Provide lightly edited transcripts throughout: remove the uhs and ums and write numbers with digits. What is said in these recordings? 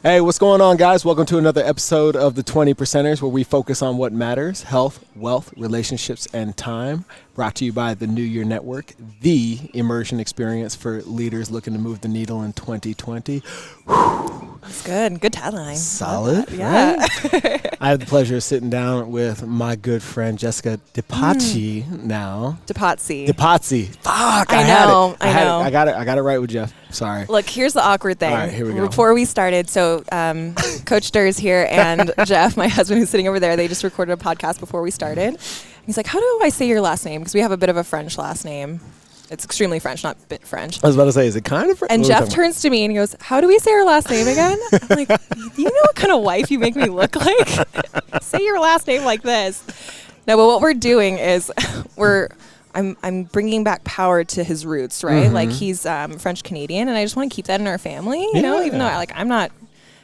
Hey, what's going on, guys? Welcome to another episode of the 20 Percenters, where we focus on what matters: health, wealth, relationships, and time. Brought to you by the New Year Network, the immersion experience for leaders looking to move the needle in 2020. That's good. Good tagline. Solid. Yeah. Right? I had the pleasure of sitting down with my good friend Jessica Depatie now. Depatie. Fuck, I know. I got it right with Jeff. Sorry. Look, here's the awkward thing. All right, here we go. Before we started, so Coach Durr's here and Jeff, my husband who's sitting over there, they just recorded a podcast before we started. He's like, how do I say your last name? Because we have a bit of a French last name. It's extremely French, not bit French. I was about to say, is it kind of French? And Jeff turns to me and he goes, how do we say our last name again? I'm like, do you know what kind of wife you make me look like? Say your last name like this. No, but what we're doing is I'm bringing back power to his roots, right? Mm-hmm. Like he's French Canadian, and I just want to keep that in our family, you know, even though I'm not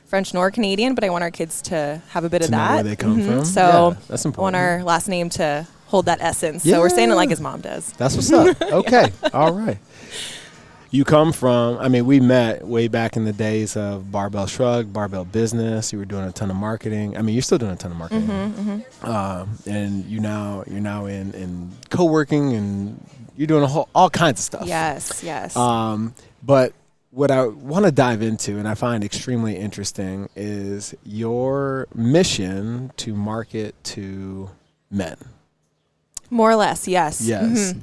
French nor Canadian, but I want our kids to have a bit of that. Know where they come from. So that's important. I want our last name to hold that essence. So we're saying it like his mom does. That's what's up. Okay. All right. You come from, we met way back in the days of Barbell, Shrugged, Barbell Business. You were doing a ton of marketing. You're still doing a ton of marketing. And you're now in co-working, and you're doing all kinds of stuff. Yes. But what I want to dive into, and I find extremely interesting, is your mission to market to men. More or less, yes. Yes.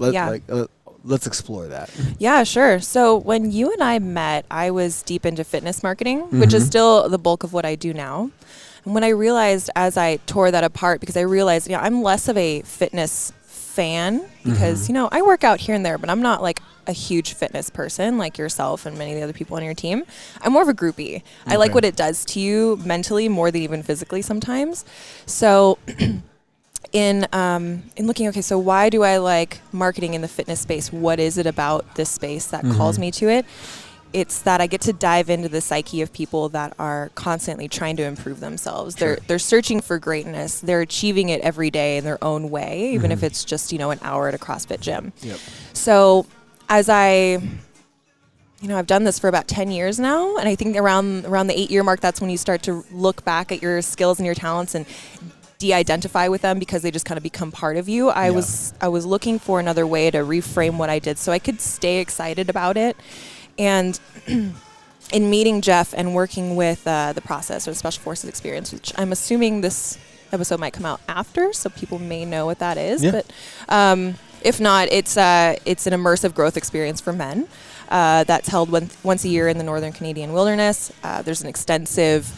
Let's explore that. Yeah, sure. So when you and I met, I was deep into fitness marketing, which is still the bulk of what I do now. And when I realized, as I tore that apart, because I realized, I'm less of a fitness fan because, I work out here and there, but I'm not like a huge fitness person like yourself and many of the other people on your team. I'm more of a groupie. Okay. I like what it does to you mentally more than even physically sometimes. So in looking, so why do I like marketing in the fitness space? What is it about this space that calls me to it? It's that I get to dive into the psyche of people that are constantly trying to improve themselves. Sure. They're searching for greatness. They're achieving it every day in their own way, even if it's just, an hour at a CrossFit gym. Yep. So as I've done this for about 10 years now, and I think around the 8-year mark, that's when you start to look back at your skills and your talents and de-identify with them because they just kind of become part of you. I was looking for another way to reframe what I did so I could stay excited about it. And in meeting Jeff and working with the process or the Special Forces experience, which I'm assuming this episode might come out after, so people may know what that is. Yeah. But if not, it's an immersive growth experience for men that's held once a year in the Northern Canadian wilderness. There's an extensive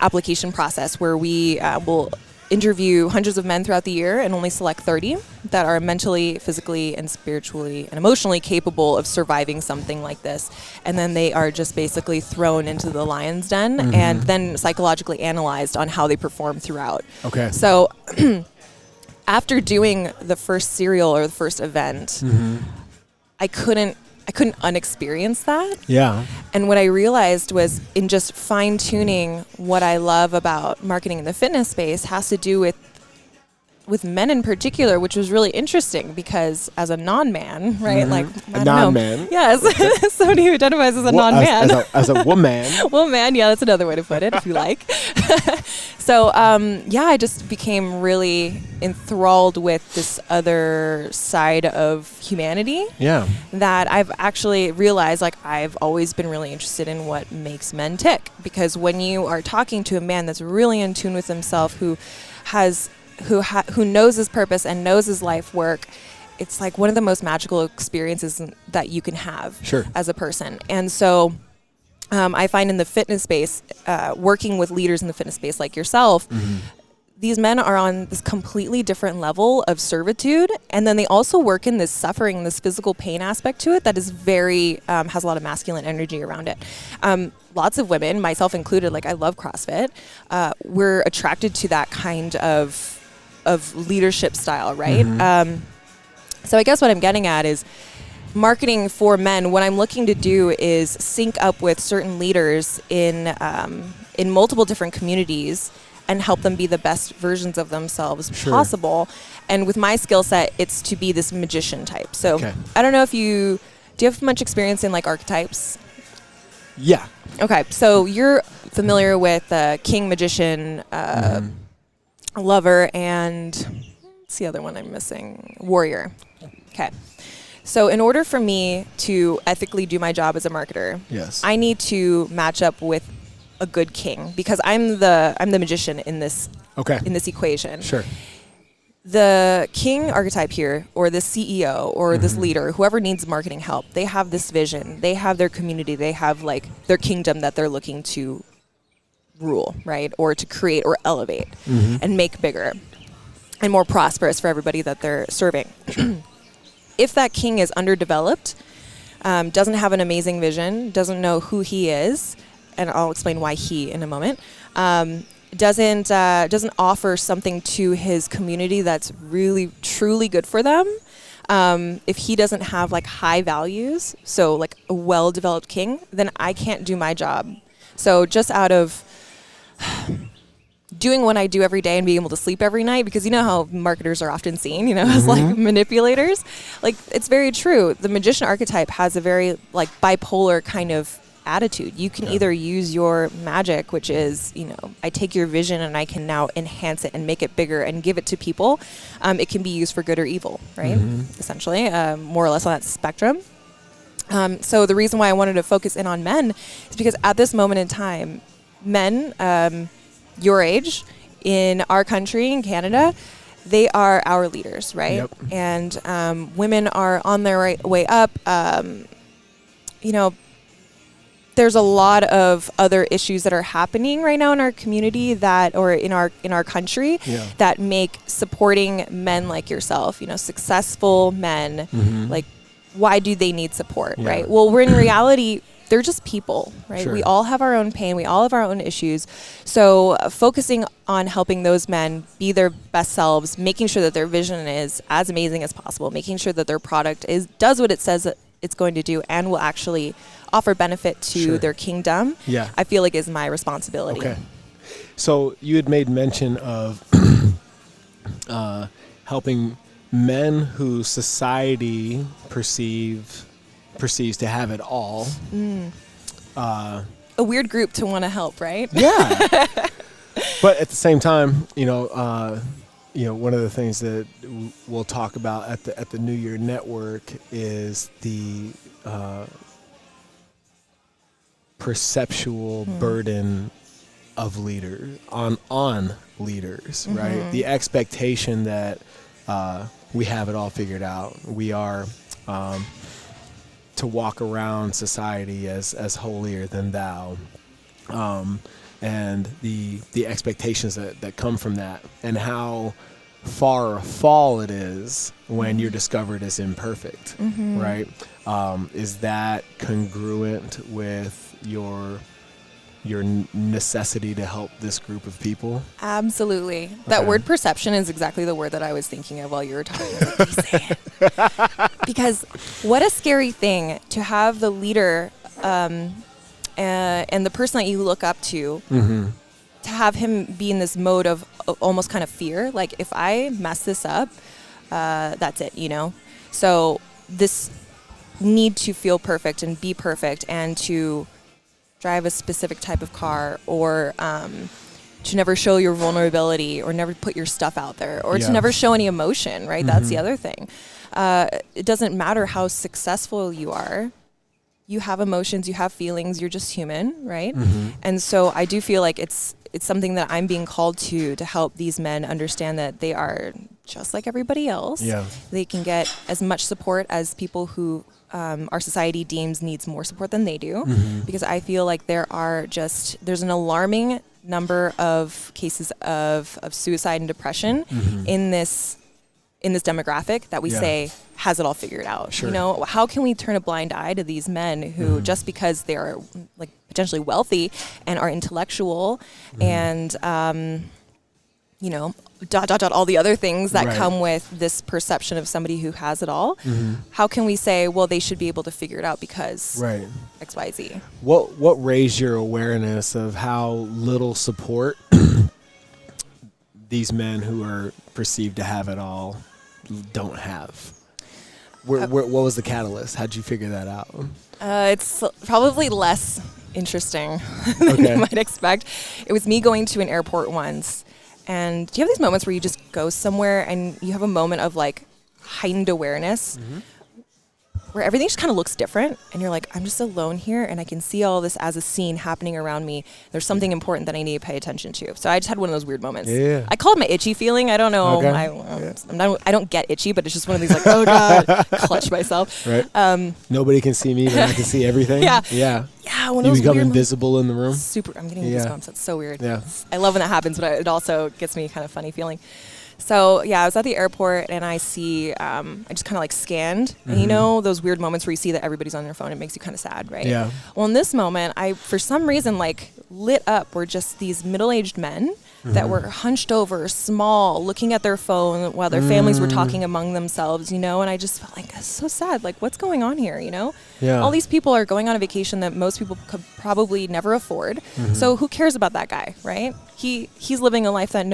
application process where we will interview hundreds of men throughout the year and only select 30 that are mentally, physically, and spiritually and emotionally capable of surviving something like this. And then they are just basically thrown into the lion's den and then psychologically analyzed on how they perform throughout. Okay. So after doing the first serial or the first event, I couldn't unexperience that. Yeah. And what I realized was in just fine-tuning what I love about marketing in the fitness space has to do with men in particular, which was really interesting because as a non-man, right? Like a non-man. Yes. Somebody who identifies as a non-man. As a woman. Woman, yeah, that's another way to put it if you like. So, I just became really enthralled with this other side of humanity. Yeah. That I've actually realized, I've always been really interested in what makes men tick. Because when you are talking to a man that's really in tune with himself, who knows his purpose and knows his life work, it's like one of the most magical experiences that you can have as a person. And so I find in the fitness space, working with leaders in the fitness space like yourself, these men are on this completely different level of servitude. And then they also work in this suffering, this physical pain aspect to it that is very, has a lot of masculine energy around it. Lots of women, myself included, I love CrossFit. We're attracted to that kind of leadership style, right? So I guess what I'm getting at is marketing for men. What I'm looking to do is sync up with certain leaders in multiple different communities and help them be the best versions of themselves possible. And with my skill set, it's to be this magician type. So I don't know if do you have much experience in Archetypes? Yeah. Okay, so you're familiar with king, magician, lover, and what's the other one I'm missing? Warrior. Okay. So in order for me to ethically do my job as a marketer, Yes. I need to match up with a good king, because I'm the magician in this equation. Sure. The king archetype here, or the CEO, or this leader, whoever needs marketing help, they have this vision, they have their community, they have like their kingdom that they're looking to rule, right? Or to create or elevate and make bigger and more prosperous for everybody that they're serving. If that king is underdeveloped, doesn't have an amazing vision, doesn't know who he is, and I'll explain why he in a moment, doesn't offer something to his community that's really truly good for them, if he doesn't have like high values, so like a well-developed king, then I can't do my job. So just out of doing what I do every day and being able to sleep every night, because you know how marketers are often seen, you know, as like manipulators, like it's very true. The magician archetype has a very like bipolar kind of attitude. You can either use your magic, which is, you know, I take your vision and I can now enhance it and make it bigger and give it to people. It can be used for good or evil, right? Essentially, more or less on that spectrum. So the reason why I wanted to focus in on men is because at this moment in time, men, your age, in our country, in Canada, they are our leaders, right? Yep. And women are on their way up. You know, there's a lot of other issues that are happening right now in our community that, or in our country, that make supporting men like yourself, you know, successful men, like, why do they need support, right? Well, we're in reality, they're just people, right? Sure. We all have our own pain. We all have our own issues. So focusing on helping those men be their best selves, making sure that their vision is as amazing as possible, making sure that their product does what it says that it's going to do and will actually offer benefit to their kingdom, I feel like is my responsibility. Okay. So you had made mention of helping men who society perceives to have it all. A weird group to want to help, right? Yeah. But at the same time, you know, one of the things that we'll talk about at the New Year Network is the perceptual burden of leaders on leaders, right? The expectation that we have it all figured out. We are to walk around society as holier than thou, and the expectations that come from that, and how far a fall it is when you're discovered as imperfect, right? Is that congruent with your necessity to help this group of people? Absolutely. Okay. That word perception is exactly the word that I was thinking of while you were talking. Please say it. Because what a scary thing to have the leader and the person that you look up to, to have him be in this mode of almost kind of fear. Like, if I mess this up, that's it, you know? So this need to feel perfect and be perfect and to drive a specific type of car, or to never show your vulnerability, or never put your stuff out there, or to never show any emotion, right? That's the other thing. It doesn't matter how successful you are. You have emotions, you have feelings, you're just human, right? And so I do feel like it's something that I'm being called to help these men understand that they are just like everybody else. Yeah. They can get as much support as people who our society deems needs more support than they do, because I feel like there's an alarming number of cases of suicide and depression in this demographic that we say has it all figured out. Sure. You know, how can we turn a blind eye to these men who just because they are like potentially wealthy and are intellectual and you know, ... all the other things that come with this perception of somebody who has it all. How can we say, well, they should be able to figure it out because X, Y, Z? What raised your awareness of how little support these men who are perceived to have it all don't have? What was the catalyst? How'd you figure that out? It's probably less interesting than you might expect. It was me going to an airport once. And do you have these moments where you just go somewhere and you have a moment of like heightened awareness where everything just kind of looks different and you're like, I'm just alone here and I can see all this as a scene happening around me. There's something important that I need to pay attention to. So I just had one of those weird moments. Yeah. I call it my itchy feeling. I don't know. Okay. I don't get itchy, but it's just one of these like, oh God, clutch myself. Right. Nobody can see me, but I can see everything. Yeah. Yeah. Yeah. One You of those become weird invisible in the room. Super. I'm getting goosebumps. That's so weird. Yeah. I love when that happens, but it also gets me kind of funny feeling. So yeah, I was at the airport and I see, I just kind of like scanned, and you know those weird moments where you see that everybody's on their phone, it makes you kind of sad, right? Yeah. Well, in this moment, I, for some reason, like lit up were just these middle-aged men that were hunched over, small, looking at their phone while their families were talking among themselves, you know, and I just felt like, that's so sad. Like, what's going on here, you know? Yeah. All these people are going on a vacation that most people could probably never afford. So who cares about that guy, right? He's living a life that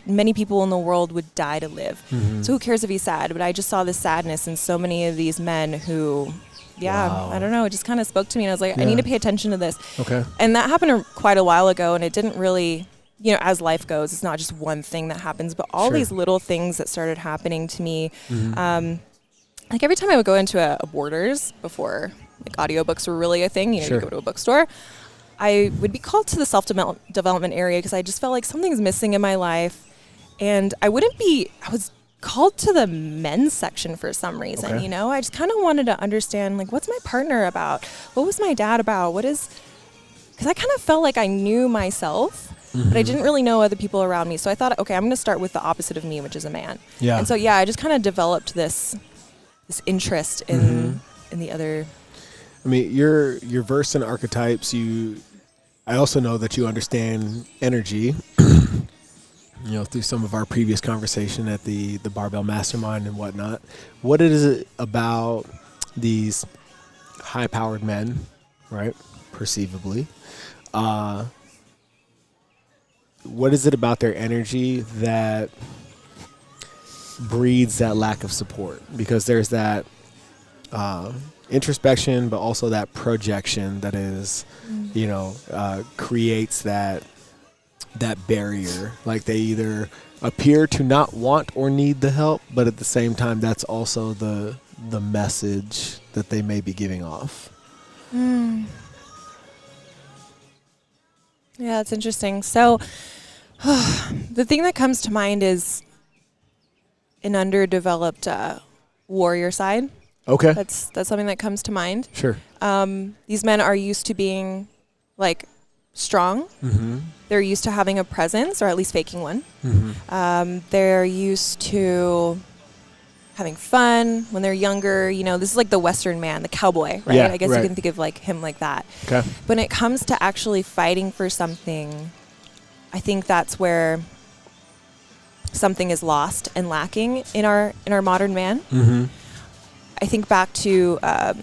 many people in the world would die to live. So who cares if he's sad? But I just saw this sadness in so many of these men who, I don't know, it just kind of spoke to me. And I was like, I need to pay attention to this. Okay. And that happened quite a while ago. And it didn't really, you know, as life goes, it's not just one thing that happens, but all these little things that started happening to me. Like every time I would go into a Borders before like audiobooks were really a thing, you know, you go to a bookstore, I would be called to the self-development area because I just felt like something's missing in my life. And I was called to the men's section for some reason, you know? I just kind of wanted to understand, like, what's my partner about? What was my dad about? Because I kind of felt like I knew myself, but I didn't really know other people around me. So I thought, okay, I'm going to start with the opposite of me, which is a man. Yeah. And so, I just kind of developed this interest in the other. I mean, you're versed in archetypes. I also know that you understand energy, you know, through some of our previous conversation at the Barbell Mastermind and whatnot. What is it about these high-powered men, right, perceivably? What is it about their energy that breeds that lack of support? Because there's that introspection, but also that projection that is, you know, creates that barrier. Like they either appear to not want or need the help, but at the same time, that's also the message that they may be giving off. Yeah, it's interesting. So the thing that comes to mind is an underdeveloped warrior side. Okay. That's something that comes to mind. Sure. These men are used to being like strong. They're used to having a presence, or at least faking one. They're used to having fun when they're younger. You know, this is like the Western man, the cowboy, right? I guess you can think of like him like that. Okay. When it comes to actually fighting for something, I think that's where something is lost and lacking in our modern man. I think back to like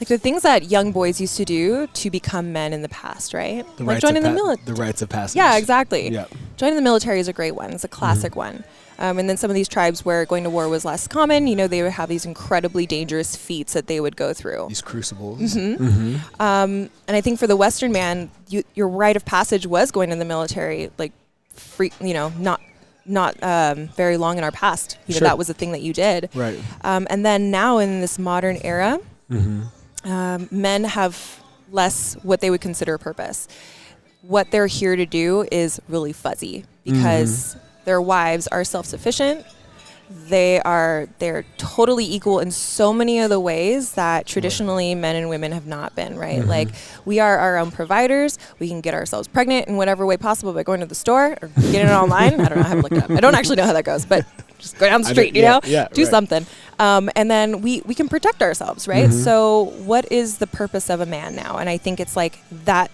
the things that young boys used to do to become men in the past, right? Like joining the military. The rites of passage. Yeah, exactly. Yeah. Joining the military is a great one. It's a classic one. And then some of these tribes where going to war was less common, you know, they would have these incredibly dangerous feats that they would go through. These crucibles. And I think for the Western man, your rite of passage was going to the military, like, you know, not very long in our past. You know, that was the thing that you did. Right. And then now in this modern era, men have less what they would consider a purpose. What they're here to do is really fuzzy because their wives are self-sufficient. They're totally equal in so many of the ways that traditionally men and women have not been, right? Like we are our own providers. We can get ourselves pregnant in whatever way possible by going to the store or getting it online. I don't know. I haven't looked it up. I don't actually know how that goes, but just go down the street, you know, do something. And then we can protect ourselves, right? So what is the purpose of a man now? And I think it's like that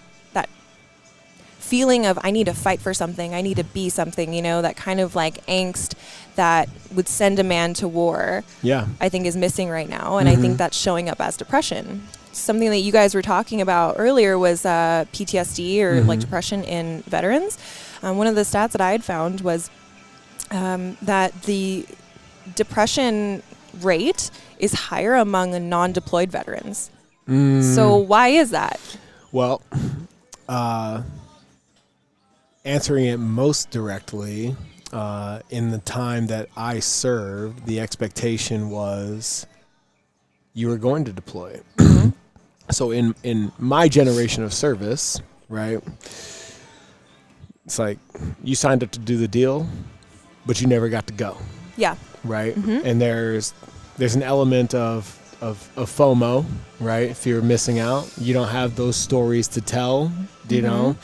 feeling of I need to fight for something, I need to be something, you know, that kind of like angst that would send a man to war, I think is missing right now. And I think that's showing up as depression. Something that you guys were talking about earlier was PTSD or like depression in veterans. One of the stats that I had found was that depression rate is higher among non-deployed veterans. So why is that? Well, answering it most directly, in the time that I served, the expectation was you were going to deploy. So in my generation of service, right, it's like you signed up to do the deal, but you never got to go. Yeah. Right? And there's an element of FOMO, right? If you're missing out, you don't have those stories to tell, you know.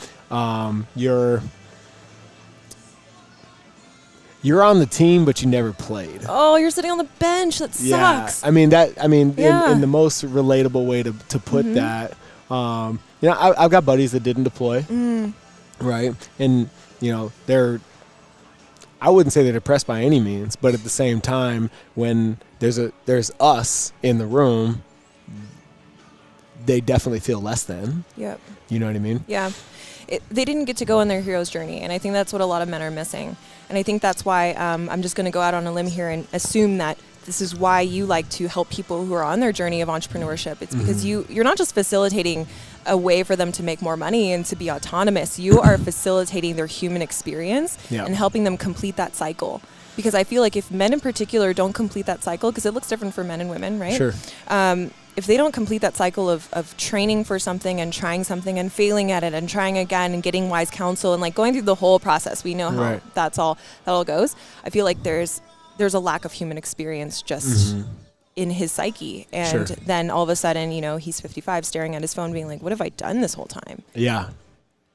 You're on the team, but you never played. Oh, you're sitting on the bench. That sucks. I mean, in the most relatable way to put that, you know, I've got buddies that didn't deploy, right? And, you know, I wouldn't say they're depressed by any means, but at the same time, when there's us in the room, they definitely feel less than. Yep. You know what I mean? Yeah. They didn't get to go on their hero's journey, and I think that's what a lot of men are missing. And I think that's why I'm just going to go out on a limb here and assume that this is why you like to help people who are on their journey of entrepreneurship. It's because you're not just facilitating a way for them to make more money and to be autonomous. You are facilitating their human experience and helping them complete that cycle. Because I feel like if men in particular don't complete that cycle, because it looks different for men and women, right? Sure. If they don't complete that cycle of training for something and trying something and failing at it and trying again and getting wise counsel and like going through the whole process, we know how that all goes. I feel like there's a lack of human experience just in his psyche. And then all of a sudden, you know, he's 55 staring at his phone being like, what have I done this whole time? Yeah.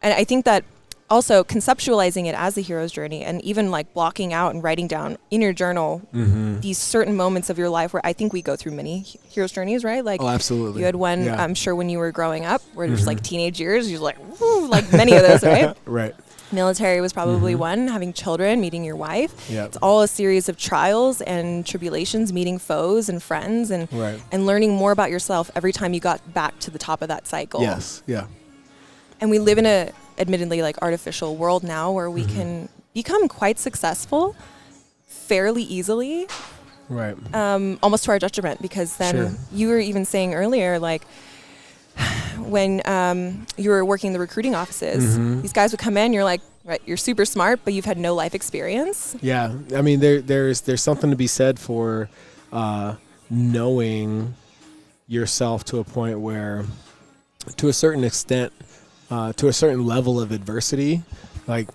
And I think that also conceptualizing it as the hero's journey and even like blocking out and writing down in your journal these certain moments of your life where I think we go through many hero's journeys, right? Like, absolutely. You had one, I'm sure, when you were growing up where it was like teenage years, you're like, woo, like many of those, right? Right. Military was probably one, having children, meeting your wife. Yep. It's all a series of trials and tribulations, meeting foes and friends and learning more about yourself every time you got back to the top of that cycle. Yes. Yeah. And we live in a admittedly like artificial world now where we can become quite successful fairly easily. Right. Almost to our detriment, because then you were even saying earlier, like when you were working the recruiting offices, these guys would come in, you're like, right, you're super smart, but you've had no life experience. Yeah. I mean, there's something to be said for knowing yourself to a point where, to a certain extent, to a certain level of adversity, like,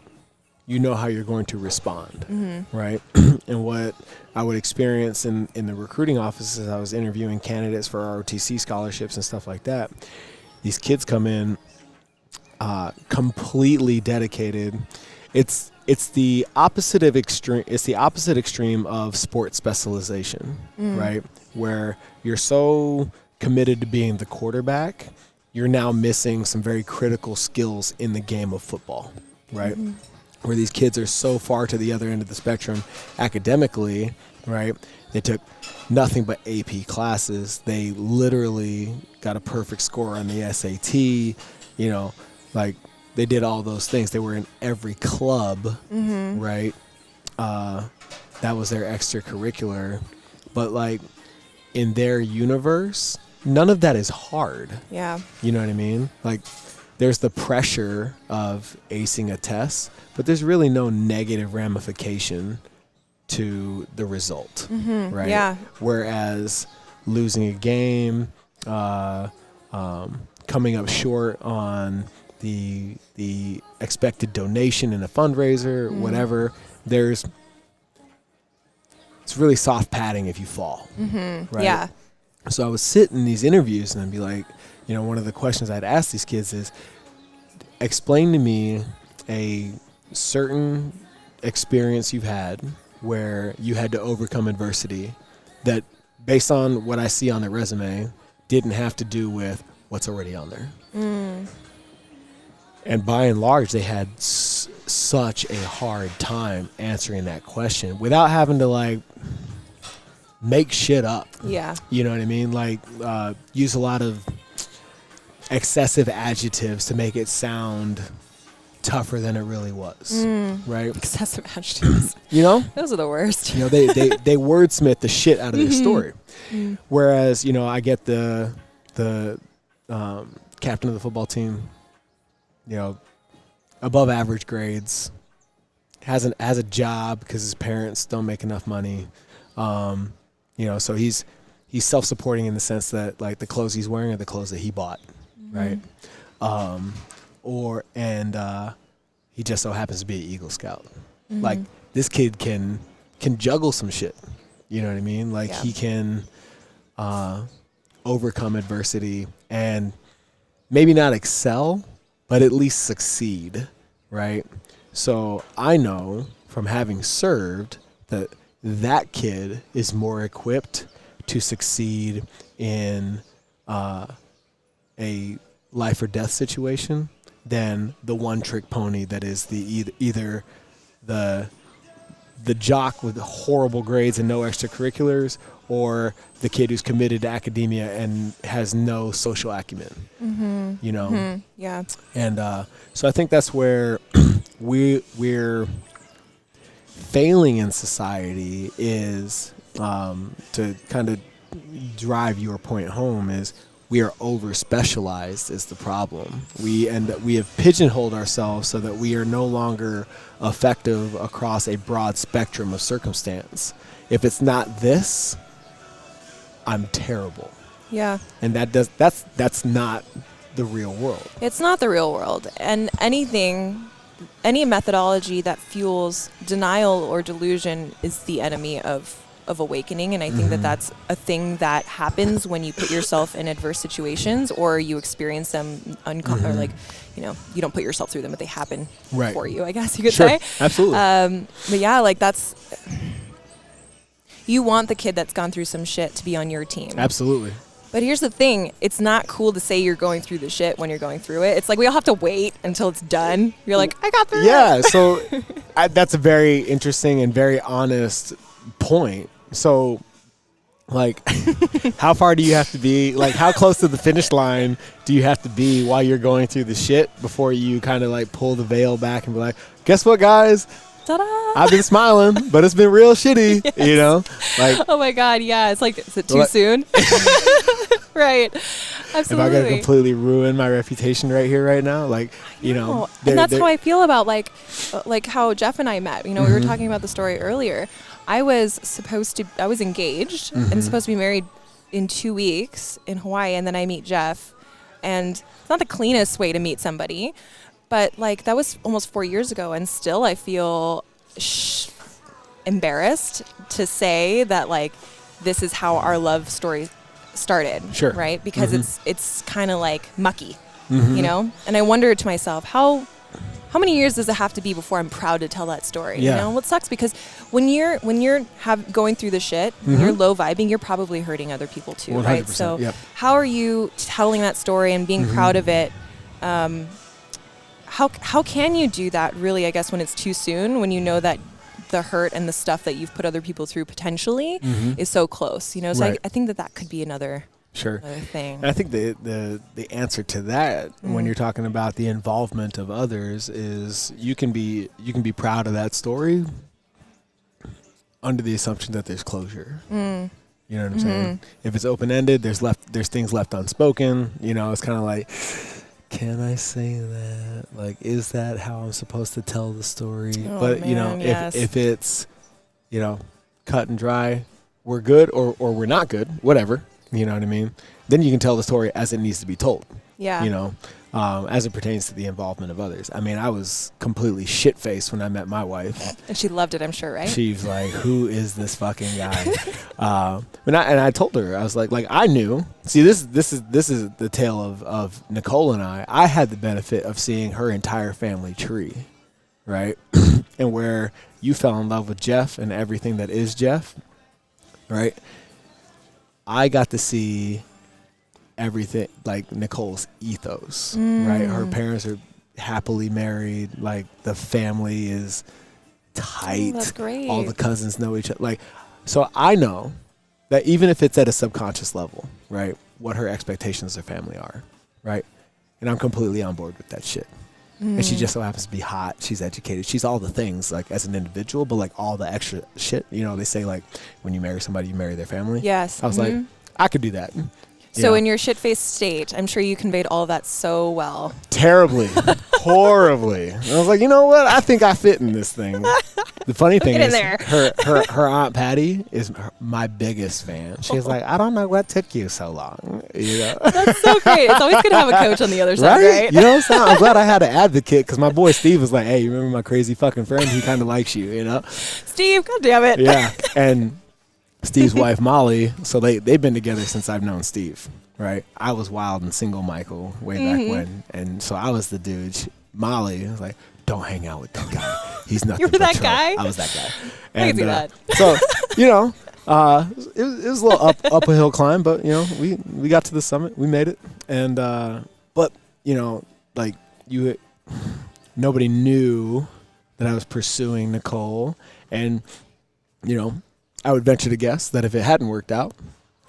you know how you're going to respond, right? And what I would experience in the recruiting offices, I was interviewing candidates for ROTC scholarships and stuff like that. These kids come in completely dedicated. It's the opposite of extreme. It's the opposite extreme of sports specialization, right? Where you're so committed to being the quarterback, you're now missing some very critical skills in the game of football, right? Where these kids are so far to the other end of the spectrum academically, right? They took nothing but AP classes. They literally got a perfect score on the SAT, you know, like they did all those things. They were in every club, right? That was their extracurricular. But like in their universe, none of that is hard. Yeah. You know what I mean? Like, there's the pressure of acing a test, but there's really no negative ramification to the result, right? Yeah. Whereas losing a game, coming up short on the expected donation in a fundraiser, whatever, it's really soft padding if you fall, right? Yeah. So I would sit in these interviews and I'd be like, you know, one of the questions I'd ask these kids is, explain to me a certain experience you've had where you had to overcome adversity that, based on what I see on the resume, didn't have to do with what's already on there. And by and large, they had such a hard time answering that question without having to, like, make shit up. Yeah. You know what I mean? Like, use a lot of excessive adjectives to make it sound tougher than it really was, right? Excessive adjectives. You know? Those are the worst. You know, they wordsmith the shit out of their story. Whereas, you know, I get the captain of the football team, you know, above average grades, has a job because his parents don't make enough money. You know, so he's self-supporting in the sense that, like, the clothes he's wearing are the clothes that he bought, right? He just so happens to be an Eagle Scout. Like, this kid can juggle some shit. You know what I mean? Like, he can overcome adversity and maybe not excel, but at least succeed, right? So I know from having served that kid is more equipped to succeed in a life or death situation than the one trick pony that is either the jock with horrible grades and no extracurriculars, or the kid who's committed to academia and has no social acumen. You know? Yeah. And so I think that's where we're failing in society is, to kind of drive your point home, is we are over specialized is the problem. We have pigeonholed ourselves so that we are no longer effective across a broad spectrum of circumstance. If it's not this, I'm terrible. Yeah. And that's not the real world. It's not the real world. And any methodology that fuels denial or delusion is the enemy of awakening. And I think that that's a thing that happens when you put yourself in adverse situations or you experience them or, like, you know, you don't put yourself through them, but they happen for you, I guess you could say. Absolutely. But yeah, like, you want the kid that's gone through some shit to be on your team. Absolutely. But here's the thing. It's not cool to say you're going through the shit when you're going through it. It's like we all have to wait until it's done. You're like, I got through it. Yeah, so that's a very interesting and very honest point. So, like, how far do you have to be? Like, how close to the finish line do you have to be while you're going through the shit before you kind of, like, pull the veil back and be like, guess what, guys? Ta-da! I've been smiling, but it's been real shitty, yes. You know? Like, oh my God, yeah. It's like, is it too soon? Right. Absolutely. Am I going to completely ruin my reputation right here, right now? Like, you know. And that's how I feel about, like how Jeff and I met. You know, we were talking about the story earlier. I was engaged and supposed to be married in 2 weeks in Hawaii, and then I meet Jeff. And it's not the cleanest way to meet somebody, but, like, that was almost 4 years ago, and still I feel embarrassed to say that, like, this is how our love story started. Sure. Right? Because it's kind of like mucky, you know? And I wondered to myself, how many years does it have to be before I'm proud to tell that story? Yeah. You know, what sucks, because when you're going through the shit, when you're low vibing, you're probably hurting other people too, 100%, right? So yep. How are you telling that story and being proud of it? How can you do that, really, I guess, when it's too soon, when you know that the hurt and the stuff that you've put other people through potentially is so close, you know? So I think that could be another thing. And I think the answer to that, when you're talking about the involvement of others, is you can be proud of that story under the assumption that there's closure. You know what I'm saying? If it's open-ended, there's things left unspoken. You know, it's kind of like, can I say that? Like, is that how I'm supposed to tell the story? Oh, but man, you know, yes. if it's, you know, cut and dry, we're good or we're not good, whatever. You know what I mean? Then you can tell the story as it needs to be told. Yeah. You know, as it pertains to the involvement of others. I mean, I was completely shit-faced when I met my wife. And she loved it, I'm sure, right? She was like, who is this fucking guy? And I told her, I was like I knew. See, this is the tale of Nicole and I. I had the benefit of seeing her entire family tree, right? And where you fell in love with Jeff and everything that is Jeff, right? I got to see everything, like Nicole's ethos, right? Her parents are happily married. Like, the family is tight. Oh, that's great. All the cousins know each other. Like, so I know that even if it's at a subconscious level, right, what her expectations of family are, right? And I'm completely on board with that shit. And she just so happens to be hot. She's educated. She's all the things, like, as an individual, but, like, all the extra shit. You know, they say, like, when you marry somebody, you marry their family. Yes. I was like, I could do that. So in your shit-faced state, I'm sure you conveyed all of that so well. Terribly. Horribly. And I was like, you know what? I think I fit in this thing. The funny thing is, her Aunt Patty is my biggest fan. She's like, I don't know what took you so long. You know? That's so great. It's always good to have a coach on the other side, right? You know what I'm saying? I'm glad I had an advocate, because my boy Steve was like, hey, you remember my crazy fucking friend? He kind of likes you, you know? Steve, God damn it. Yeah. And Steve's wife, Molly, so they've been together since I've known Steve, right? I was wild and single Michael way back when. And so I was the dude. Molly was like, don't hang out with that guy. He's nothing. You were but that trouble. guy? I was that guy. I can see that. So, you know, it was a little up a hill climb, but, you know, we got to the summit. We made it. And, but, you know, like, nobody knew that I was pursuing Nicole. And, you know, I would venture to guess that if it hadn't worked out,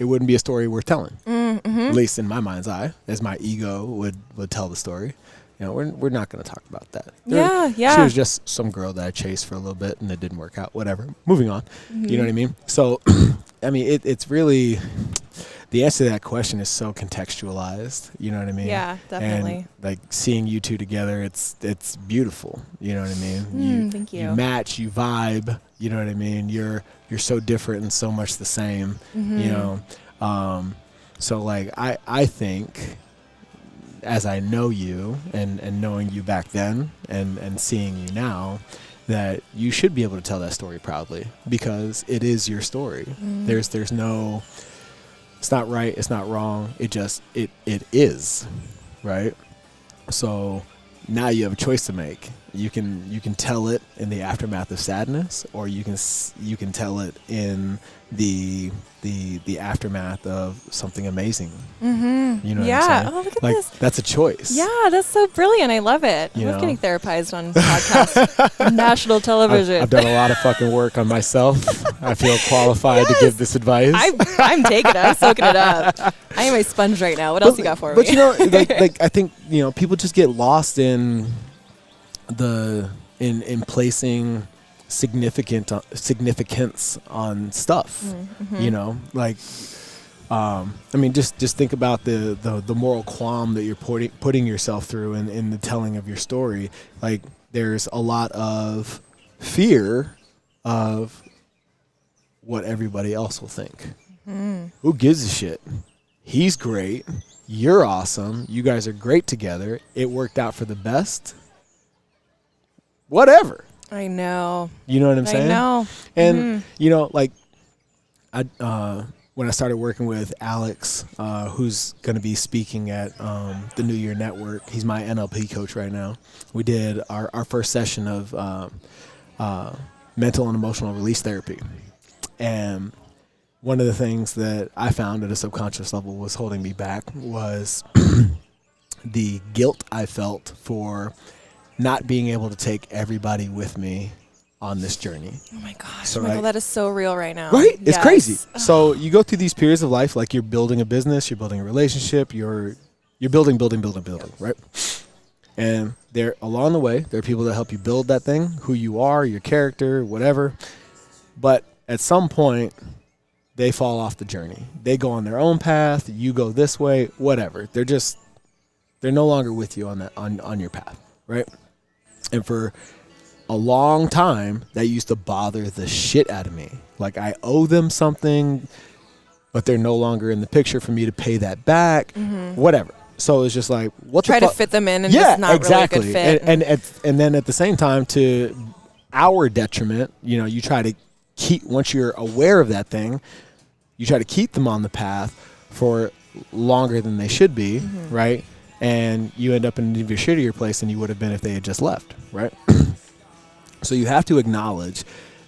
it wouldn't be a story worth telling. At least in my mind's eye, as my ego would tell the story. You know, we're not going to talk about that. Yeah. She was just some girl that I chased for a little bit and it didn't work out. Whatever. Moving on. You know what I mean? So, I mean, it's really, the answer to that question is so contextualized. You know what I mean? Yeah, definitely. And like seeing you two together, it's beautiful. You know what I mean? Thank you. You match, you vibe. You know what I mean? You're so different and so much the same. You know? So like I think, as I know you and knowing you back then and seeing you now, that you should be able to tell that story proudly, because it is your story. There's no, it's not right, it's not wrong. It just, it is, right? So now you have a choice to make. You can tell it in the aftermath of sadness, or you can tell it in the aftermath of something amazing. You know what I'm saying? Oh, look at like, this. That's a choice. Yeah, that's so brilliant. I love it. I love getting therapized on podcasts, national television. I've done a lot of fucking work on myself. I feel qualified to give this advice. I'm taking it. I'm soaking it up. I am a sponge right now. What else you got for me? But you know, like I think, you know, people just get lost in placing significance on stuff. You know, like I mean, just think about the moral qualm that you're putting yourself through in the telling of your story. Like, there's a lot of fear of what everybody else will think. Who gives a shit? He's great. You're awesome. You guys are great together. It worked out for the best. Whatever. I know. You know what I'm saying? I know. And, you know, like, when I started working with Alex, who's going to be speaking at the New Year Network, he's my NLP coach right now. We did our first session of mental and emotional release therapy. And one of the things that I found at a subconscious level was holding me back was the guilt I felt for not being able to take everybody with me on this journey. Oh my gosh, So, Michael, right? that is so real right now. Right? It's Yes. crazy. So you go through these periods of life, like you're building a business, you're building a relationship, you're building, right? And there, along the way, there are people that help you build that thing, who you are, your character, whatever. But at some point, they fall off the journey. They go on their own path. You go this way, whatever. They're no longer with you on your path, right? And for a long time, that used to bother the shit out of me. Like, I owe them something, but they're no longer in the picture for me to pay that back, whatever. So it's just like, what Try the to fuck? fit them in and Yeah, just not exactly. really a good fit. And then at the same time, to our detriment, you know, you try to keep, once you're aware of that thing, you try to keep them on the path for longer than they should be, right? And you end up in an even shittier place than you would have been if they had just left, right? So you have to acknowledge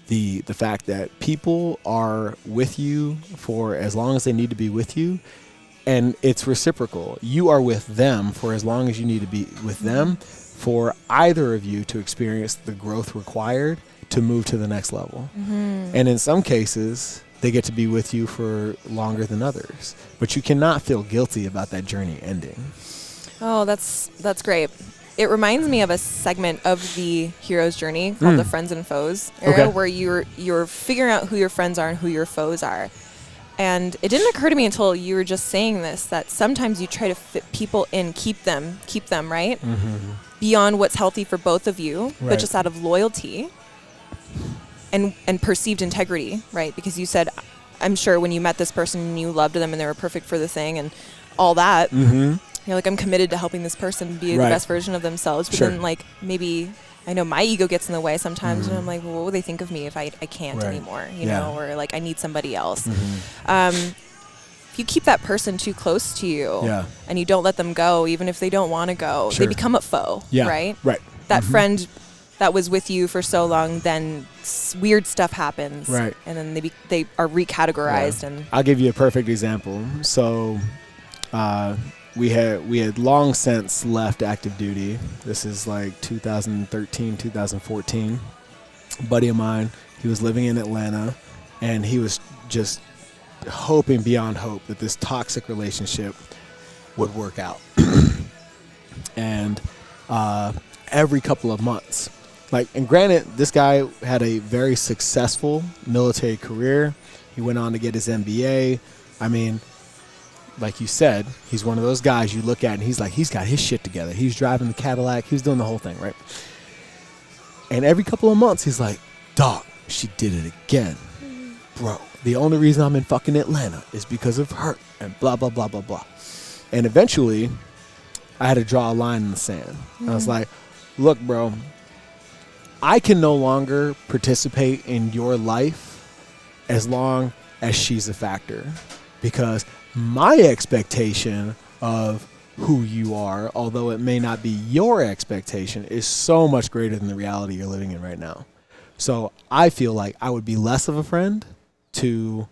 the fact that people are with you for as long as they need to be with you, and it's reciprocal. You are with them for as long as you need to be with them, for either of you to experience the growth required to move to the next level. And in some cases, they get to be with you for longer than others. But you cannot feel guilty about that journey ending. Oh, that's great. it reminds me of a segment of the hero's journey called the Friends and Foes area, where you're figuring out who your friends are and who your foes are. And it didn't occur to me until you were just saying this, that sometimes you try to fit people in, keep them, right? Beyond what's healthy for both of you, but just out of loyalty and perceived integrity, right? Because you said, I'm sure when you met this person and you loved them and they were perfect for the thing and all that, you're like, I'm committed to helping this person be the best version of themselves. But then, like, maybe, I know my ego gets in the way sometimes, and I'm like, well, what will they think of me if I can't anymore, you know, or like I need somebody else. If you keep that person too close to you and you don't let them go, even if they don't want to go, they become a foe, right? That friend that was with you for so long, then weird stuff happens, and then they are recategorized. And I'll give you a perfect example. So we had long since left active duty. This is like 2013, 2014. A buddy of mine, he was living in Atlanta, and he was just hoping beyond hope that this toxic relationship would work out. And every couple of months, like, and granted, this guy had a very successful military career. He went on to get his MBA. I mean, like you said, he's one of those guys you look at and he's like, he's got his shit together. He's driving the Cadillac. He was doing the whole thing, right? And every couple of months, he's like, dog, she did it again. Bro, the only reason I'm in fucking Atlanta is because of her, and blah, blah, blah, blah, blah. And eventually, I had to draw a line in the sand. I was like, look, bro, I can no longer participate in your life as long as she's a factor, because my expectation of who you are, although it may not be your expectation, is so much greater than the reality you're living in right now. So I feel like I would be less of a friend to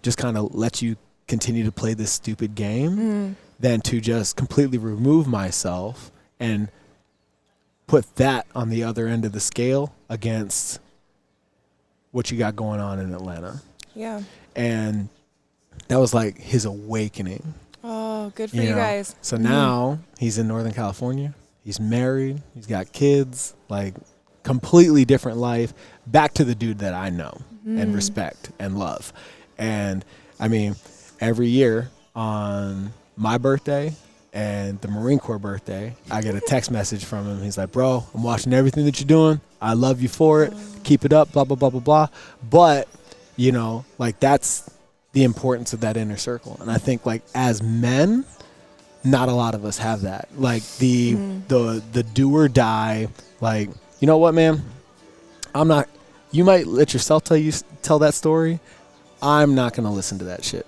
just kind of let you continue to play this stupid game than to just completely remove myself and put that on the other end of the scale against what you got going on in Atlanta. Yeah. And that was like his awakening. Oh, good for you guys. So now he's in Northern California. He's married. He's got kids. Like, completely different life. Back to the dude that I know and respect and love. And I mean, every year on my birthday and the Marine Corps birthday, I get a text message from him. He's like, bro, I'm watching everything that you're doing. I love you for it. Keep it up, blah, blah, blah, blah, blah. But, you know, like, that's the importance of that inner circle. And I think, like, as men, not a lot of us have that. Like, the do or die, like, you know what, man? I'm not, you might let yourself tell that story. I'm not going to listen to that shit.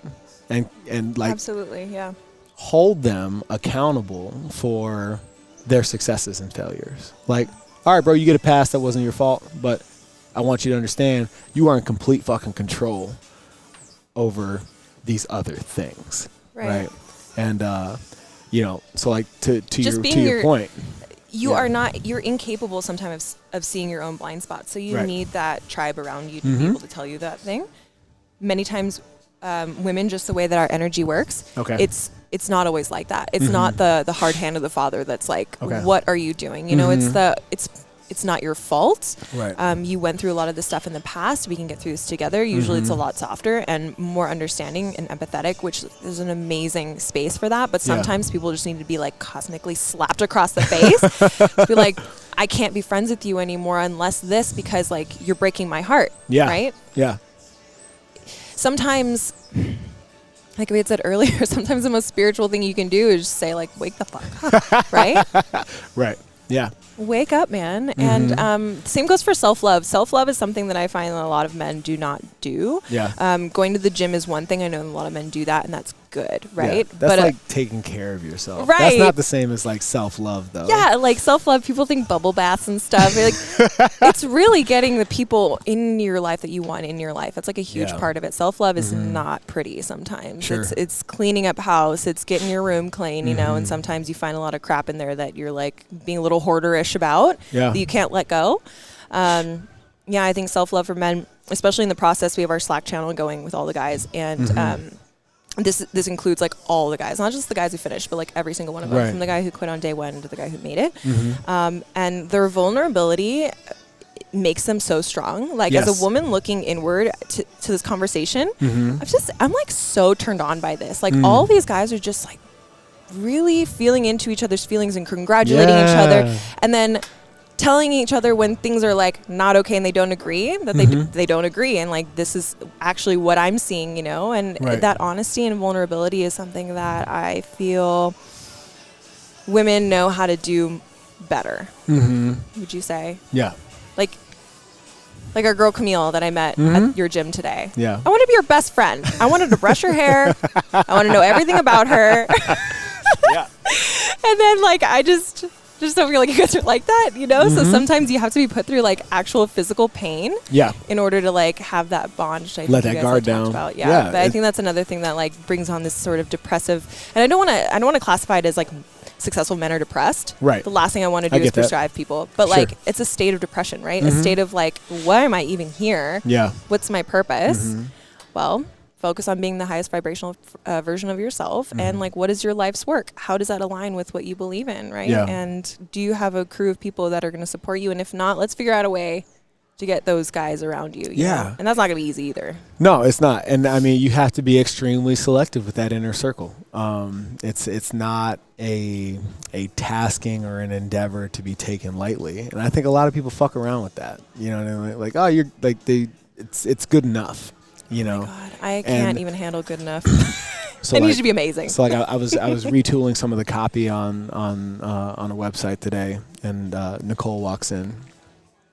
And like, absolutely, yeah. Hold them accountable for their successes and failures. Like, all right, bro, you get a pass, that wasn't your fault, but I want you to understand you are in complete fucking control over these other things, right? And you know, so like to your point, you're incapable sometimes of seeing your own blind spots. So you need that tribe around you to be able to tell you that thing. Many times, women, just the way that our energy works, it's not always like that. It's not the hard hand of the father that's like, what are you doing? You know, it's not your fault. Right. You went through a lot of this stuff in the past. We can get through this together. Usually it's a lot softer and more understanding and empathetic, which is an amazing space for that. But sometimes people just need to be like cosmically slapped across the face. Be like, I can't be friends with you anymore unless this, because like you're breaking my heart. Yeah. Right? Yeah. Sometimes, like we had said earlier, sometimes the most spiritual thing you can do is just say like, wake the fuck up. Right? Right. Yeah. Wake up, man. And same goes for self-love. Self-love is something that I find that a lot of men do not do. Yeah. Going to the gym is one thing. I know a lot of men do that, and that's good, right? Yeah, that's like taking care of yourself. Right. That's not the same as like self-love, though. Yeah, like self-love, people think bubble baths and stuff. Like, it's really getting the people in your life that you want in your life. That's like a huge part of it. Self-love is not pretty sometimes. Sure. It's cleaning up house. It's getting your room clean, you know, and sometimes you find a lot of crap in there that you're like being a little hoarderish about that you can't let go. I think self-love for men, especially in the process, we have our Slack channel going with all the guys, and this includes like all the guys, not just the guys who finished, but like every single one of them, Right. from the guy who quit on day one to the guy who made it. Mm-hmm. And their vulnerability makes them so strong. Like Yes. as a woman looking inward to this conversation, Mm-hmm. I'm like so turned on by this. Like all these guys are just like really feeling into each other's feelings and congratulating each other, and then telling each other when things are like not okay and they don't agree that they don't agree, and like this is actually what I'm seeing, you know. And Right. that honesty and vulnerability is something that I feel women know how to do better. Would you say? Yeah. Like our girl Camille that I met at your gym today. Yeah. I want to be her best friend. I wanted to brush her hair. I want to know everything about her. Yeah. And then like I just don't feel like you guys are like that, you know? So sometimes you have to be put through like actual physical pain Yeah. in order to like have that bond, which I Let think that you guys guard had talked down. about. Yeah, Yeah. But I think that's another thing that like brings on this sort of depressive, and I don't want to classify it as like successful men are depressed. Right. The last thing I want to I do is get that. prescribe people. But Sure. like it's a state of depression, right? A state of like, why am I even here? Yeah. What's my purpose? Well, focus on being the highest vibrational version of yourself, and like, what is your life's work? How does that align with what you believe in, right? Yeah. And do you have a crew of people that are going to support you? And if not, let's figure out a way to get those guys around you. You Yeah. know? And that's not going to be easy either. No, it's not. And I mean, you have to be extremely selective with that inner circle. It's not a tasking or an endeavor to be taken lightly. And I think a lot of people fuck around with that. You know what I mean? Like, oh, you're like it's good enough. You know. God, I can't even handle good enough. So It like, needs to be amazing. So like I was retooling some of the copy on a website today, and Nicole walks in.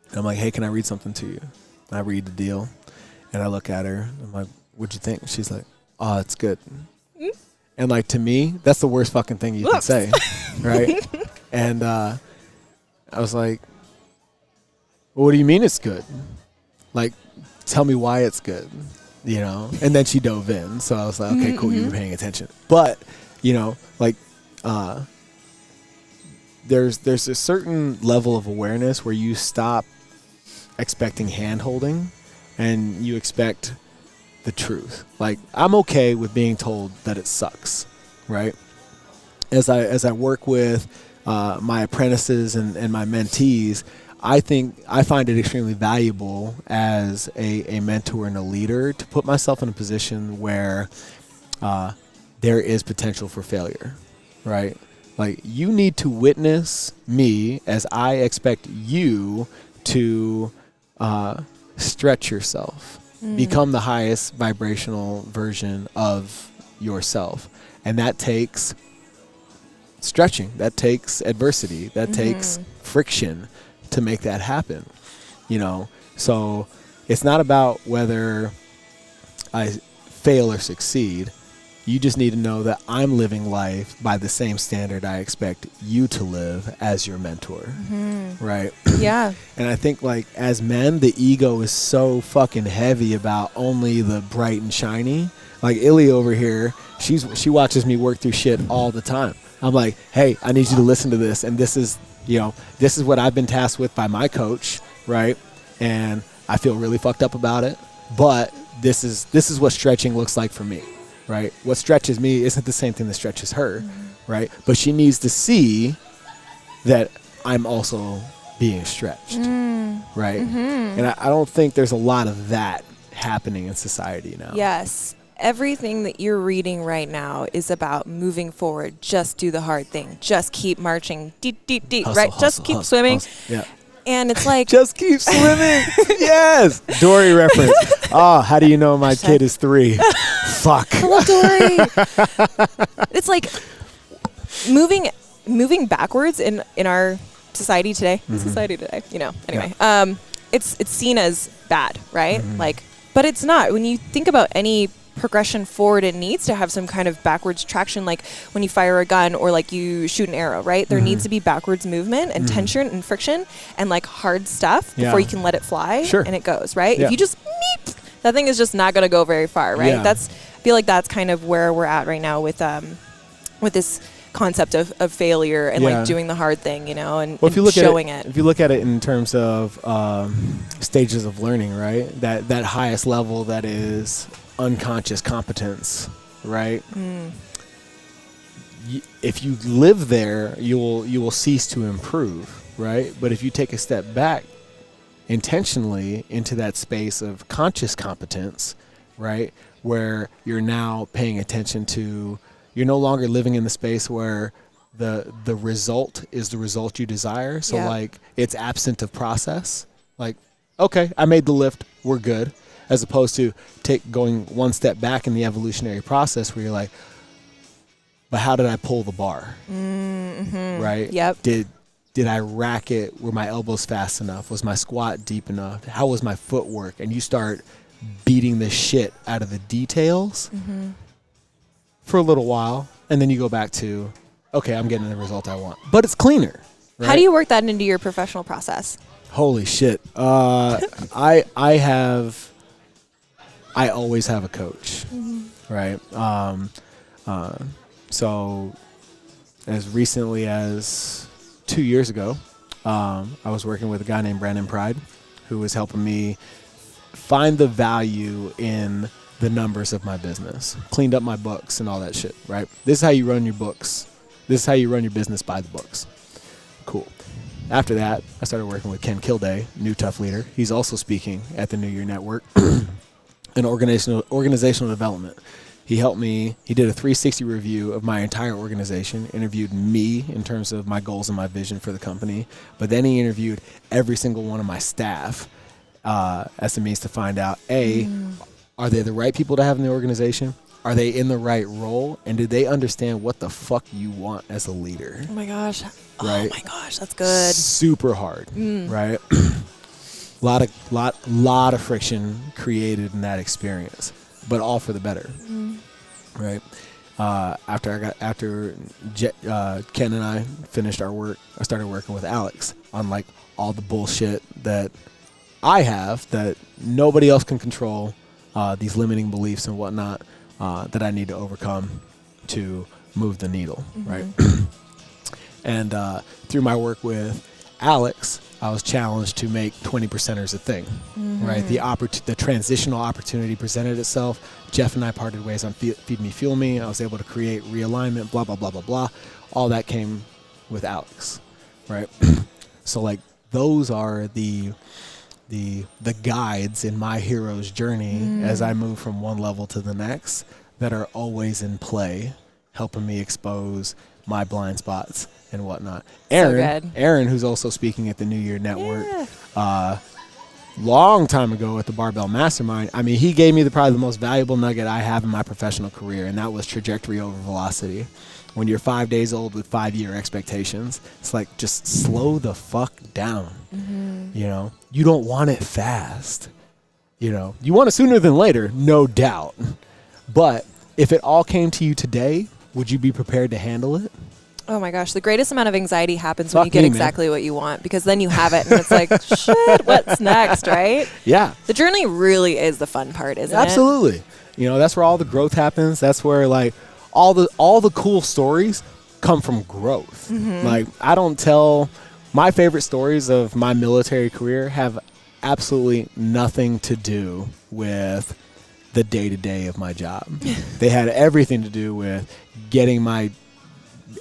And I'm like, hey, can I read something to you? And I read the deal, and I look at her. I'm like, what'd you think? She's like, oh, it's good. And like, to me, that's the worst fucking thing you can say, right? And I was like, well, what do you mean it's good? Like, tell me why it's good, you know? And then she dove in. So I was like, okay, cool, you were paying attention. But, you know, like, there's a certain level of awareness where you stop expecting hand-holding and you expect the truth. Like, I'm okay with being told that it sucks, right? As I work with my apprentices and my mentees, I find it extremely valuable as a mentor and a leader to put myself in a position where there is potential for failure, right? Like, you need to witness me as I expect you to stretch yourself, become the highest vibrational version of yourself. And that takes stretching, that takes adversity, that takes friction to make that happen, you know? So it's not about whether I fail or succeed. You just need to know that I'm living life by the same standard I expect you to live as your mentor, right? Yeah. And I think, like, as men, the ego is so fucking heavy about only the bright and shiny. Like, Illy over here, she watches me work through shit all the time. I'm like, hey, I need you to listen to this, and this is, you know, this is what I've been tasked with by my coach, right? And I feel really fucked up about it, but this is what stretching looks like for me. Right? What stretches me isn't the same thing that stretches her, right? But she needs to see that I'm also being stretched, right? And I don't think there's a lot of that happening in society now. Yes. Everything that you're reading right now is about moving forward. Just do the hard thing. Just keep marching. Deep, deep, deep, Hustle, right? hustle, Just keep hustle, swimming. hustle. Yeah. And it's like, Just keep swimming. Yes. Dory reference. Oh, how do you know my kid is 3? Fuck. hello, Dory. It's like moving backwards in our society today. You know. Anyway, it's seen as bad, right? Like, but it's not. When you think about any progression forward, it needs to have some kind of backwards traction, like when you fire a gun or like you shoot an arrow, right? There needs to be backwards movement and tension and friction and like hard stuff before you can let it fly. Sure. And it goes, right? Yeah. If you just that thing is just not going to go very far, right? Yeah. I feel like that's kind of where we're at right now with this concept of failure and like doing the hard thing, you know, and, well, if you and look showing at it. If you look at it in terms of stages of learning, right? That highest level that is unconscious competence, right? If you live there, you will cease to improve, right? But if you take a step back intentionally into that space of conscious competence, right, where you're now paying attention to, you're no longer living in the space where the result is the result you desire. So like it's absent of process. Like, okay, I made the lift, we're good. As opposed to going one step back in the evolutionary process where you're like, but how did I pull the bar? Right? Yep. Did I rack it? Were my elbows fast enough? Was my squat deep enough? How was my footwork? And you start beating the shit out of the details for a little while. And then you go back to, okay, I'm getting the result I want. But it's cleaner. Right? How do you work that into your professional process? Holy shit. I always have a coach. Right? So as recently as 2 years ago, I was working with a guy named Brandon Pride, who was helping me find the value in the numbers of my business, cleaned up my books and all that shit, right? This is how you run your books. This is how you run your business by the books. Cool. After that, I started working with Ken Kilday, new tough leader. He's also speaking at the New Year Network in organizational development. He helped me. He did a 360 review of my entire organization, interviewed me in terms of my goals and my vision for the company. But then he interviewed every single one of my staff as a means to find out, A, are they the right people to have in the organization? Are they in the right role? And do they understand what the fuck you want as a leader? Oh my gosh. Right? Oh my gosh, that's good. Super hard, right? lot of friction created in that experience, but all for the better, right? After Ken and I finished our work, I started working with Alex on like all the bullshit that I have that nobody else can control, these limiting beliefs and whatnot that I need to overcome to move the needle, right? And through my work with Alex, I was challenged to make 20%ers a thing, right? The transitional opportunity presented itself. Jeff and I parted ways on Feed Me, Fuel Me. I was able to create realignment, blah, blah, blah, blah, blah. All that came with Alex, right? So like those are the guides in my hero's journey as I move from one level to the next that are always in play, helping me expose my blind spots and whatnot. Aaron, who's also speaking at the New Year Network, long time ago at the Barbell Mastermind. I mean, he gave me probably the most valuable nugget I have in my professional career, and that was trajectory over velocity. When you're 5 days old with 5-year expectations, it's like, just slow the fuck down. You know, you don't want it fast. You know, you want it sooner than later, no doubt. But if it all came to you today, would you be prepared to handle it? Oh my gosh, the greatest amount of anxiety happens when you get exactly what you want, because then you have it and it's like, shit, what's next, right? Yeah. The journey really is the fun part, isn't it? Absolutely. You know, that's where all the growth happens. That's where like all the cool stories come from growth. Like I don't tell my favorite stories of my military career have absolutely nothing to do with the day-to-day of my job. They had everything to do with getting my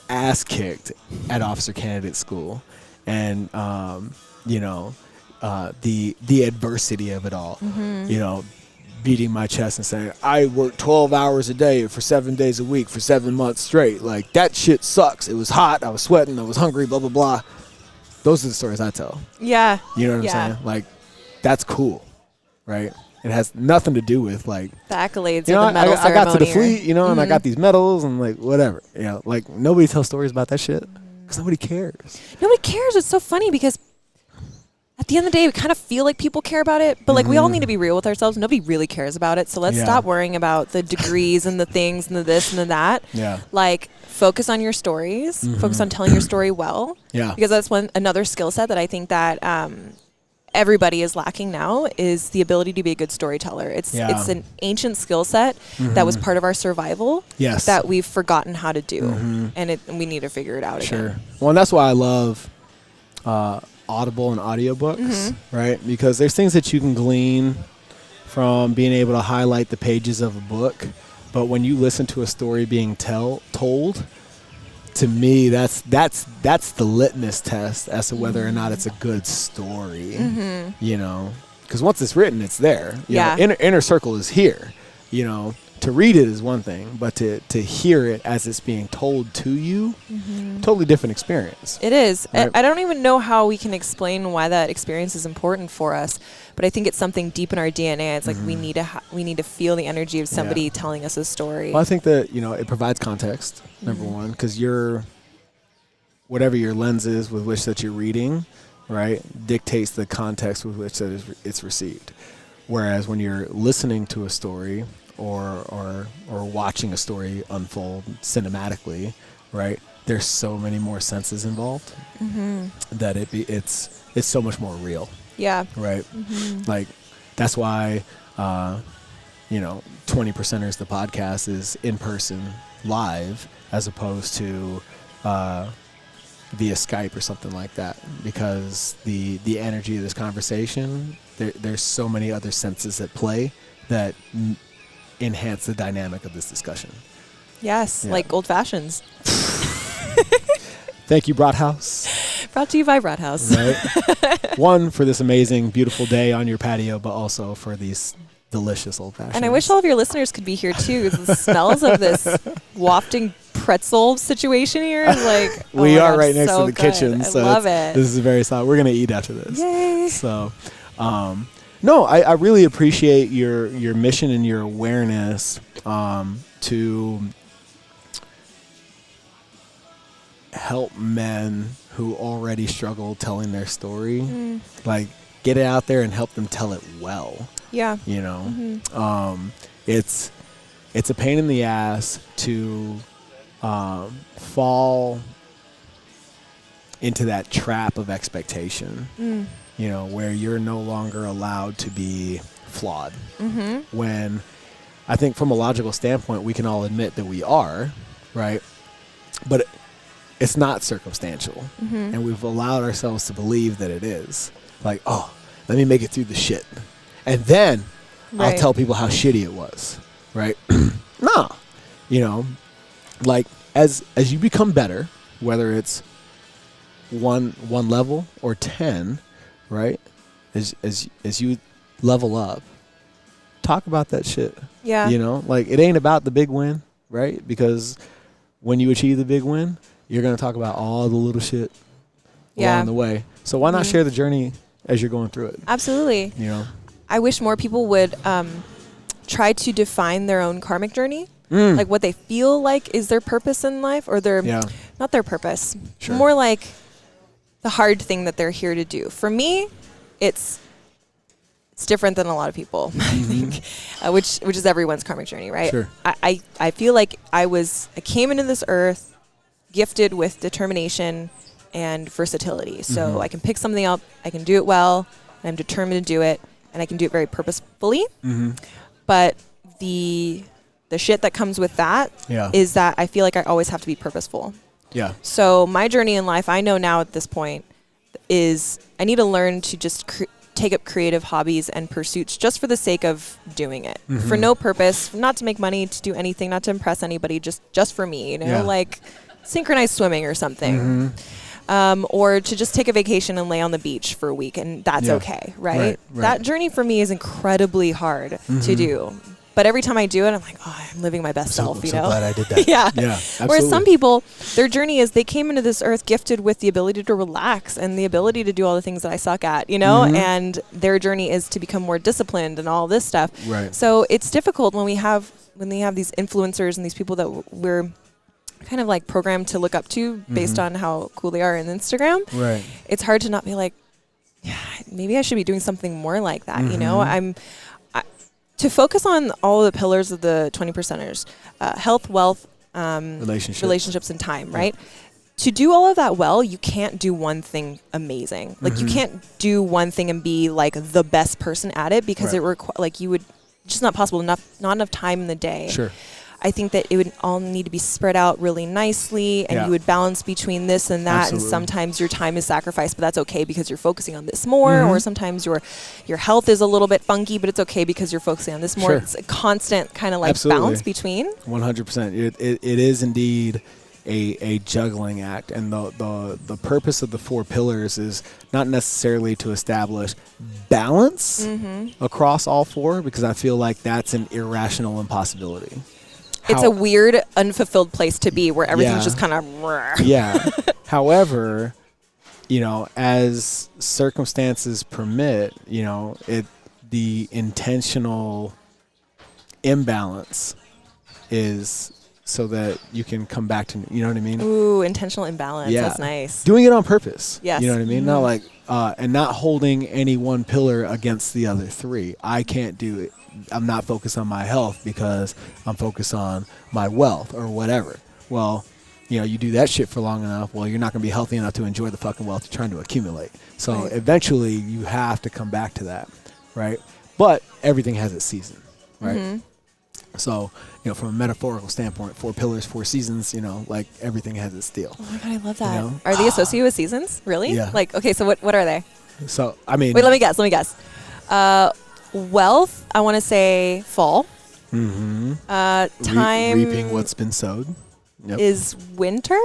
ass kicked at officer candidate school and you know, the adversity of it all. You know, beating my chest and saying, I worked 12 hours a day for 7 days a week for 7 months straight. Like, that shit sucks. It was hot, I was sweating, I was hungry, blah blah blah. Those are the stories I tell. Yeah. You know what I'm saying? Like, that's cool, right? It has nothing to do with like the accolades, you know, or the medal I got to the ceremony fleet, you know, and I got these medals and like whatever. You know, like nobody tells stories about that shit because nobody cares. Nobody cares. It's so funny because at the end of the day, we kind of feel like people care about it, but like we all need to be real with ourselves. Nobody really cares about it. So let's stop worrying about the degrees and the things and the this and the that. Yeah. Like focus on your stories, focus on telling your story well. Yeah. Because that's another skill set that I think that everybody is lacking now is the ability to be a good storyteller. It's an ancient skill set that was part of our survival that we've forgotten how to do. And we need to figure it out again. Well, and that's why I love Audible and audiobooks, right? Because there's things that you can glean from being able to highlight the pages of a book, But when you listen to a story being told, to me, that's the litmus test as to whether or not it's a good story. You know, because once it's written, it's there. You know, inner circle is here. You know, to read it is one thing, but to hear it as it's being told to you, totally different experience. It is. Right? I don't even know how we can explain why that experience is important for us, but I think it's something deep in our DNA. It's like we need to feel the energy of somebody telling us a story. Well, I think that, you know, it provides context, number one, because whatever your lens is with which that you're reading, right, dictates the context with which that it's received. Whereas when you're listening to a story or watching a story unfold cinematically, right, there's so many more senses involved that it's so much more real. Yeah. Right. Like that's why, you know, 20%ers, the podcast, is in person live as opposed to via Skype or something like that, because the energy of this conversation, there's so many other senses at play that enhance the dynamic of this discussion. Yes, like old fashions. Thank you, Broadhouse. Brought to you by Broadhouse. Right. One, for this amazing, beautiful day on your patio, but also for these delicious old fashions. And I wish all of your listeners could be here too. The smells of this wafting pretzel situation here is like, we are right next to the kitchen, so I love it. This is very solid. We're gonna eat after this. Yay! So, no, I really appreciate your mission and your awareness to help men who already struggle telling their story, like get it out there and help them tell it well. Yeah. You know, it's a pain in the ass to fall into that trap of expectation, you know, where you're no longer allowed to be flawed. When I think from a logical standpoint, we can all admit that we are, right? But it's not circumstantial. And we've allowed ourselves to believe that it is. Like, oh, let me make it through the shit. And then I'll tell people how shitty it was, right? No. You know, like as you become better, whether it's one level or 10, right? As you level up, talk about that shit. Yeah. You know, like it ain't about the big win, right? Because when you achieve the big win, you're going to talk about all the little shit along the way. So why not share the journey as you're going through it? Absolutely. You know, I wish more people would try to define their own karmic journey, like what they feel like is their purpose in life, or their not their purpose, more like the hard thing that they're here to do. For me, it's different than a lot of people, I think, which is everyone's karmic journey, right? Sure. I feel like I came into this earth gifted with determination and versatility. So I can pick something up, I can do it well, and I'm determined to do it, and I can do it very purposefully. But the shit that comes with that is that I feel like I always have to be purposeful. Yeah. So my journey in life, I know now at this point, is I need to learn to just take up creative hobbies and pursuits just for the sake of doing it, for no purpose, not to make money, to do anything, not to impress anybody, just for me, you know, like synchronized swimming or something. Or to just take a vacation and lay on the beach for a week, and that's okay, right? That journey for me is incredibly hard to do. But every time I do it, I'm like, oh, I'm living my best self, you know? I'm so glad I did that. Yeah. Absolutely. Whereas some people, their journey is they came into this earth gifted with the ability to relax and the ability to do all the things that I suck at, you know? And their journey is to become more disciplined and all this stuff. Right. So it's difficult when they have these influencers and these people that we're kind of like programmed to look up to based on how cool they are on Instagram. Right. It's hard to not be like, yeah, maybe I should be doing something more like that, you know? To focus on all the pillars of the 20%ers, health, wealth, relationships, and time, right? To do all of that well, you can't do one thing amazing. Like you can't do one thing and be like the best person at it, because it like you would just not possible. Not enough time in the day. Sure. I think that it would all need to be spread out really nicely, and you would balance between this and that. Absolutely. And sometimes your time is sacrificed, but that's okay because you're focusing on this more. Or sometimes your health is a little bit funky, but it's okay because you're focusing on this more. Sure. It's a constant kind of like Absolutely. balance between. 100%. It is indeed a juggling act, and the purpose of the 4 pillars is not necessarily to establish balance across all 4, because I feel like that's an irrational impossibility. It's a weird, unfulfilled place to be where everything's just kind of. Yeah. However, as circumstances permit, the intentional imbalance is so that you can come back to, you know what I mean? Ooh, intentional imbalance. Yeah. That's nice. Doing it on purpose. Yes. You know what I mean? Not like, and not holding any one pillar against the other 3. I can't do it. I'm not focused on my health because I'm focused on my wealth or whatever. Well, you do that shit for long enough, well, you're not going to be healthy enough to enjoy the fucking wealth you're trying to accumulate. So eventually you have to come back to that, right? But everything has its season, right? So, from a metaphorical standpoint, 4 pillars, 4 seasons, like everything has its deal. Oh my God, I love that. Are they associated with seasons? Really? Yeah. Like, okay, so what are they? So, I mean. Wait, let me guess. Wealth, I want to say fall. Time. Reaping what's been sowed. Yep. Is winter.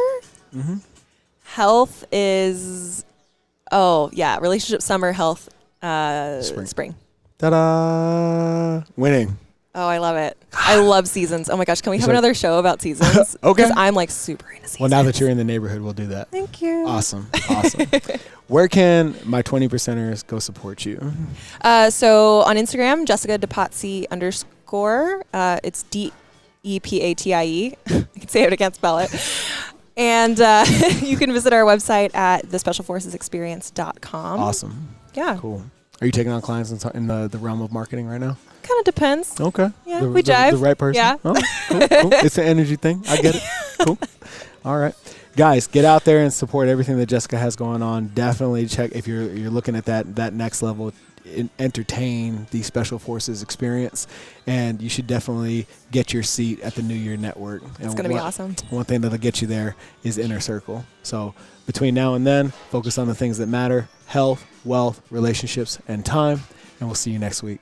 Health is, relationship, summer, health, spring. Ta-da! Winning. Oh, I love it. I love seasons. Oh my gosh, can we have another show about seasons? Okay. Because I'm like super into seasons. Well, now that you're in the neighborhood, we'll do that. Thank you. Awesome. Where can my 20%ers go support you? So on Instagram, Jessica Depatie _. It's Depatie. I can say it, I can't spell it. And you can visit our website at thespecialforcesexperience.com. Awesome. Yeah. Cool. Are you taking on clients in the realm of marketing right now? Kind of depends. Okay. Yeah, we jive. The right person? Yeah. Oh, cool. It's an energy thing. I get it. Cool. All right. Guys, get out there and support everything that Jessica has going on. Definitely check if you're looking at that next level. Entertain the Special Forces experience, and you should definitely get your seat at the New Year Network. It's going to be awesome. One thing that'll get you there is Inner Circle. So between now and then, focus on the things that matter: health, wealth, relationships, and time. And we'll see you next week.